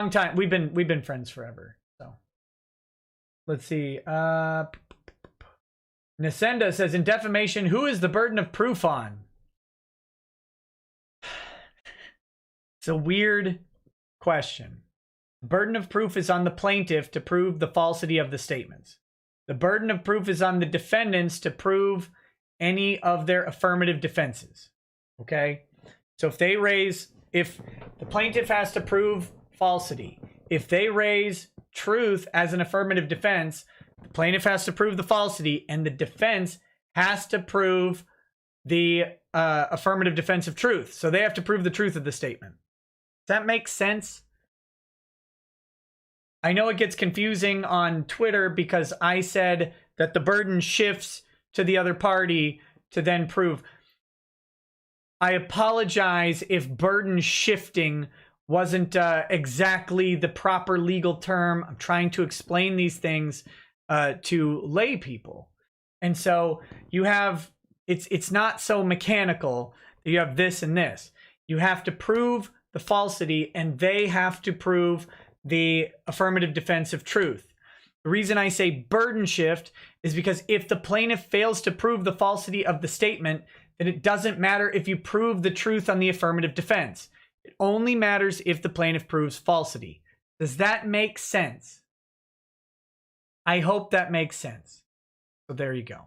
Long time. We've been friends forever. So let's see. Nasenda says, in defamation, who is the burden of proof on? It's a weird question. The burden of proof is on the plaintiff to prove the falsity of the statements. The burden of proof is on the defendants to prove any of their affirmative defenses. Okay? So if the plaintiff has to prove falsity, if they raise truth as an affirmative defense, the plaintiff has to prove the falsity, and the defense has to prove the affirmative defense of truth. So they have to prove the truth of the statement. Does that make sense? I know it gets confusing on Twitter because I said that the burden shifts to the other party to then prove. I apologize if burden shifting wasn't exactly the proper legal term. I'm trying to explain these things to lay people. And so you have, it's not so mechanical that you have this and this. You have to prove the falsity, and they have to prove the affirmative defense of truth. The reason I say burden shift is because if the plaintiff fails to prove the falsity of the statement, then it doesn't matter if you prove the truth on the affirmative defense. It only matters if the plaintiff proves falsity. Does that make sense? I hope that makes sense. So there you go.